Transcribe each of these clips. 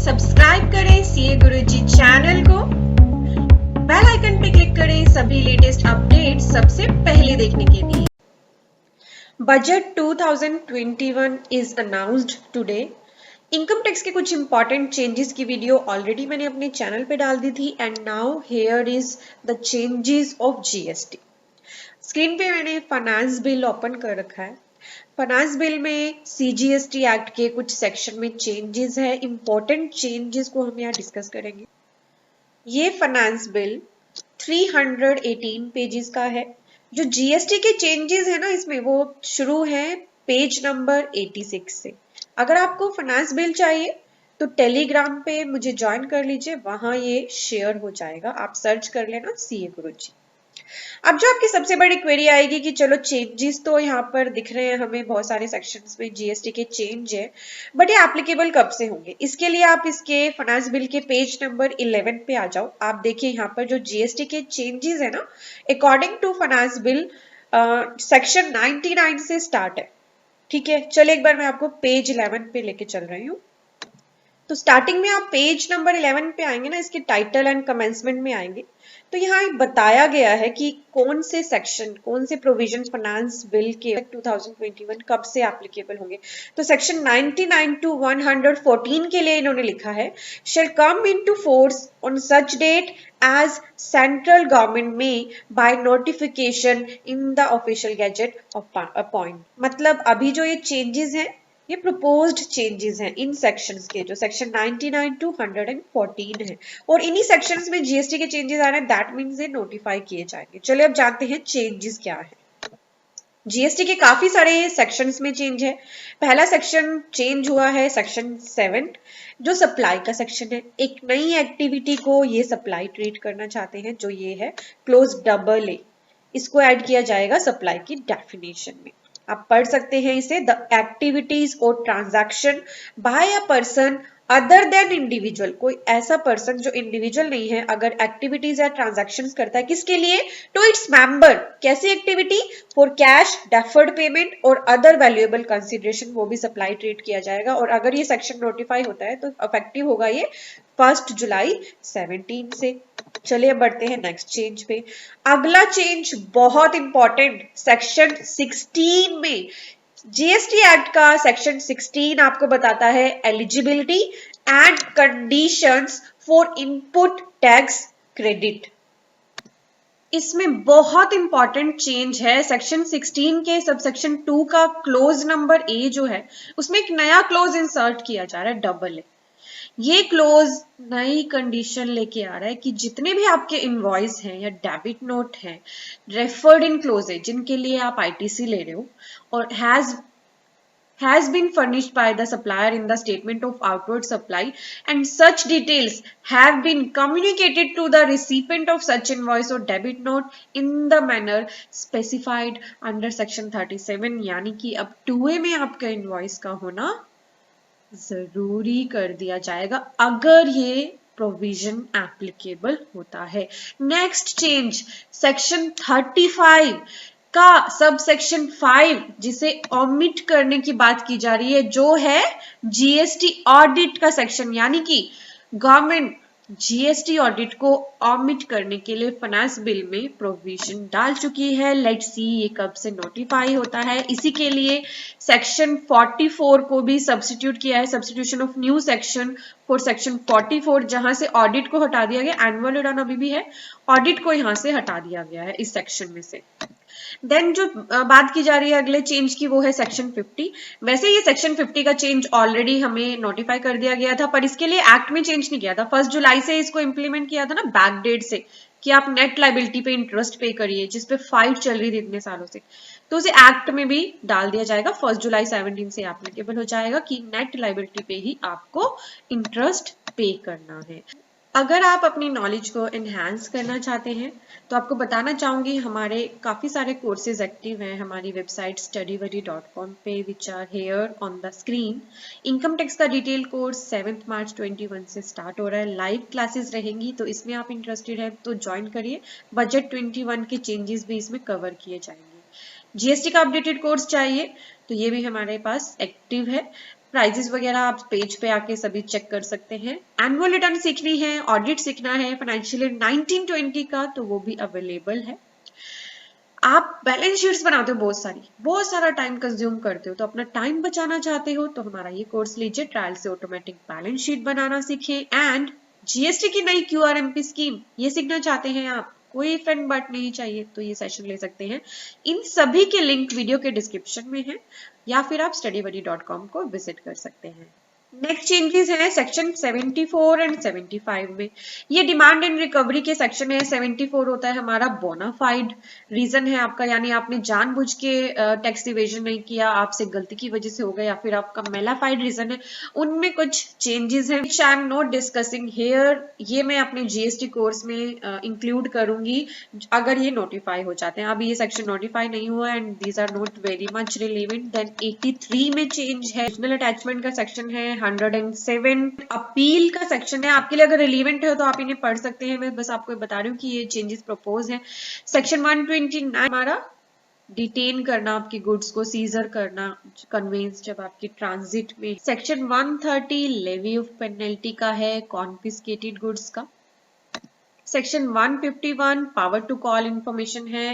Subscribe करें CA गुरुजी channel को, bell icon पे क्लिक करें सभी लेटेस्ट अपडेट सबसे पहले देखने के लिए। Budget 2021 is announced today. Income tax के कुछ इंपॉर्टेंट चेंजेस की वीडियो ऑलरेडी मैंने अपने चैनल पे डाल दी थी and now here is the changes of GST. Screen पे मैंने फाइनेंस बिल ओपन कर रखा है। फाइनेंस बिल में सीजीएसटी एक्ट के कुछ सेक्शन में चेंजेस है। इंपॉर्टेंट चेंजेस को हम यहाँ डिस्कस करेंगे। ये फाइनेंस बिल 318 पेजेस का है। जो जीएसटी के चेंजेस है ना इसमें, वो शुरू है पेज नंबर 86 से। अगर आपको फाइनेंस बिल चाहिए तो टेलीग्राम पे मुझे ज्वाइन कर लीजिए, वहां ये शेयर हो जाएगा। आप सर्च कर लेना सीए गुरुजी। अब जो आपकी सबसे बड़ी क्वेरी आएगी कि चलो चेंजेस तो यहाँ पर दिख रहे हैं हमें, बहुत सारे सेक्शंस में जीएसटी के चेंज है, बट ये एप्लीकेबल कब से होंगे? इसके लिए आप इसके फाइनेंस बिल के पेज नंबर 11 पे आ जाओ। आप देखिए यहाँ पर जो जीएसटी के चेंजेस है ना, according to finance bill section 99 से स्टार्ट है। ठीक है, चलिए एक बार मैं आपको पेज 11 पे लेके चल रही हूँ। तो स्टार्टिंग में आप पेज नंबर 11 पे आएंगे ना, इसके टाइटल एंड कमेंसमेंट में आएंगे तो यहाँ बताया गया है कि कौन से सेक्शन, कौन से प्रोविजन फाइनेंस बिल के 2021 कब से एप्लीकेबल होंगे। तो सेक्शन 99 टू 114 के लिए इन्होंने लिखा है, shall come into force on such date as central government में by notification in the official gazette of appoint. मतलब अभी जो ये चेंजेस हैं, ये प्रपोज्ड चेंजेस हैं इन सेक्शंस के, जो सेक्शन 99 टू 114 है, और इन्हीं सेक्शंस में जीएसटी के चेंजेस आ रहे हैं। दैट मींस ये नोटिफाई किए जाएंगे। चलिए अब जानते हैं चेंजेस क्या है। जीएसटी के काफी सारे सेक्शंस में चेंज है। पहला सेक्शन चेंज हुआ है सेक्शन 7, जो सप्लाई का सेक्शन है। एक नई एक्टिविटी को ये सप्लाई ट्रीट करना चाहते हैं, जो ये है क्लोज डबल ए, इसको ऐड किया जाएगा सप्लाई की डेफिनेशन में। आप पढ़ सकते हैं इसे, द एक्टिविटीज और transaction by a person other than individual. कोई ऐसा पर्सन जो इंडिविजुअल नहीं है, अगर एक्टिविटीज या ट्रांजैक्शंस करता है, किसके लिए? To its member. कैसी activity? For cash, deferred payment और अदर वैल्यूएबल कंसिडरेशन, वो भी सप्लाई ट्रीट किया जाएगा। और अगर ये सेक्शन नोटिफाई होता है तो इफेक्टिव होगा ये 1 जुलाई 17 से। चलिए बढ़ते हैं नेक्स्ट चेंज पे। अगला चेंज बहुत इंपॉर्टेंट, सेक्शन 16 में। जीएसटी एक्ट का सेक्शन 16 आपको बताता है eligibility and conditions for input tax credit. इसमें बहुत इंपॉर्टेंट चेंज है सेक्शन 16 के सबसेक्शन 2 का क्लोज नंबर ए जो है, उसमें एक नया क्लोज इंसर्ट किया जा रहा है, डबल ए। ये क्लोज नई कंडीशन लेके आ रहा है कि जितने भी आपके इनवॉइस हैं या डेबिट नोट हैं रेफर्ड इन क्लोज है, जिनके लिए आप आईटीसी ले रहे हो और has been furnished by the supplier in the statement of outward supply and such details have been communicated to the recipient of such invoice or debit note in the manner specified under section 37। यानी कि अब 2A में आपका invoice का होना जरूरी कर दिया जाएगा अगर ये प्रोविजन एप्लीकेबल होता है। नेक्स्ट चेंज सेक्शन 35 का सब सेक्शन 5, जिसे ऑमिट करने की बात की जा रही है, जो है जीएसटी ऑडिट का सेक्शन। यानी कि गवर्नमेंट जीएसटी ऑडिट को ऑमिट करने के लिए फाइनेंस बिल में प्रोविजन डाल चुकी है। लेट्स सी ये कब से नोटिफाई होता है। इसी के लिए सेक्शन 44 को भी सब्स्टिट्यूट किया है, substitution of new section for section 44, जहां से ऑडिट को हटा दिया गया। एनुअल रिटर्न अभी भी है, ऑडिट को यहां से हटा दिया गया है इस सेक्शन में से। देन जो बात की जा रही है अगले चेंज की, वो है सेक्शन 50। वैसे ये सेक्शन 50 का चेंज ऑलरेडी हमें नोटिफाई कर दिया गया था, पर इसके लिए एक्ट में चेंज नहीं किया था। 1 जुलाई से इसको इंप्लीमेंट किया था ना, बैक डेट से, कि आप नेट लाइबिलिटी पे इंटरेस्ट पे करिए, जिसपे फाइट चल रही थी इतने सालों से। तो उसे एक्ट में भी डाल दिया जाएगा, 1 जुलाई 17 से एप्लीकेबल हो जाएगा कि नेट लाइबिलिटी पे ही आपको इंटरेस्ट पे करना है। अगर आप अपनी नॉलेज को एनहांस करना चाहते हैं तो आपको बताना चाहूंगी, हमारे काफ़ी सारे कोर्सेज एक्टिव हैं हमारी वेबसाइट studyvadi.com पे, which are here on the screen. Income tax का डिटेल कोर्स 7 मार्च 21 से स्टार्ट हो रहा है। लाइव क्लासेस रहेंगी, तो इसमें आप इंटरेस्टेड हैं तो ज्वाइन करिए। बजट 21 के चेंजेस भी इसमें कवर किए जाएंगे। जीएसटी का अपडेटेड कोर्स चाहिए तो ये भी हमारे पास एक्टिव है। प्राइजेस वगैरह आप पेज पे आके सभी चेक कर सकते हैं। एनुअल रिटर्न सीखनी है, ऑडिट सीखना है फाइनेंशियल ईयर 1920 का, तो वो भी अवेलेबल है। आप बैलेंस शीट्स बनाते हो बहुत सारा टाइम कंज्यूम करते हो, तो अपना टाइम बचाना चाहते हो तो हमारा ये कोर्स लीजिए, ट्रायल से ऑटोमेटिक बैलेंस शीट बनाना सीखें। एंड जीएसटी की नई QRMP स्कीम ये सीखना चाहते हैं आप, कोई फ्रेंड बट नहीं चाहिए तो ये सेशन ले सकते हैं। इन सभी के लिंक वीडियो के डिस्क्रिप्शन में है, या फिर आप studybuddy.com को विजिट कर सकते हैं। नेक्स्ट चेंजेस है सेक्शन 74 एंड 75 में। ये डिमांड एंड रिकवरी के सेक्शन है। 74 होता है हमारा बोनाफाइड रीजन है आपका, यानी आपने जानबूझ के टैक्स इवेजन नहीं किया, आपसे गलती की वजह से हो गया, या फिर आपका मेलाफाइड रीजन है, उनमें कुछ चेंजेस हैं which I am not discussing here. ये मैं अपने जीएसटी कोर्स में इंक्लूड करूंगी अगर ये नोटिफाई हो जाते हैं। अभी ये सेक्शन नोटिफाई नहीं हुआ and these are not very much relevant. Then 83 में चेंज है, अटैचमेंट का सेक्शन है। 107 अपील का सेक्शन है, आपके लिए अगर रिलेवेंट है तो आप इन्हें पढ़ सकते हैं, मैं बस आपको बता रही हूँ कि ये चेंजेस प्रपोज है। सेक्शन 129 हमारा डिटेन करना, आपकी गुड्स को सीजर करना, कन्वेंस जब आपकी ट्रांजिट में। सेक्शन 130 लेवी ऑफ पेनल्टी का है, कॉन्फिस्केटेड गुड्स का। Section 151 power to call information है।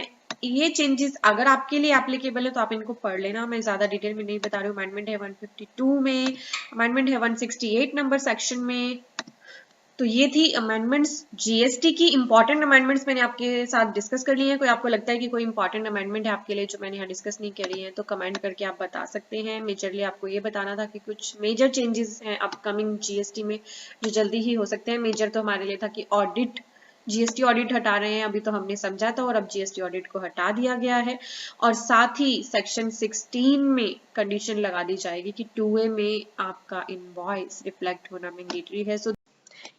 ये चेंजेस अगर आपके लिए एप्लीकेबल है तो आप इनको पढ़ लेना, मैं ज्यादा डिटेल में नहीं बता रही हूँ। अमेंडमेंट है 152 में, अमेंडमेंट है 168 नंबर सेक्शन में। तो ये थी अमेंडमेंट्स जीएसटी की। इंपॉर्टेंट अमेंडमेंट्स मैंने आपके साथ डिस्कस कर ली है। कोई आपको लगता है कि कोई इंपॉर्टेंट अमेंडमेंट है आपके लिए जो मैंने यहाँ डिस्कस नहीं करी है तो कमेंट करके आप बता सकते हैं। मेजरली आपको ये बताना था कि कुछ मेजर चेंजेस हैं अपकमिंग जीएसटी में जो जल्दी ही हो सकते हैं। मेजर तो हमारे लिए था कि ऑडिट, जीएसटी ऑडिट हटा रहे हैं, अभी तो हमने समझा था, और अब जीएसटी ऑडिट को हटा दिया गया है। और साथ ही सेक्शन 16 में कंडीशन लगा दी जाएगी कि 2A में आपका इनवॉइस रिफ्लेक्ट होना मैंडेटरी है। सो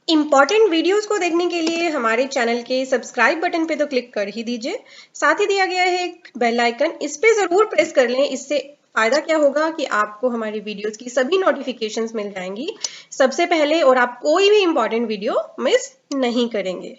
इंपॉर्टेंट वीडियोस को देखने के लिए हमारे चैनल के सब्सक्राइब बटन पे तो क्लिक कर ही दीजिए, साथ ही दिया गया है एक बेल आइकन, इस पे जरूर प्रेस कर लें। इससे फायदा क्या होगा कि आपको हमारी वीडियोस की सभी नोटिफिकेशंस मिल जाएंगी सबसे पहले, और आप कोई भी इंपॉर्टेंट वीडियो मिस नहीं करेंगे।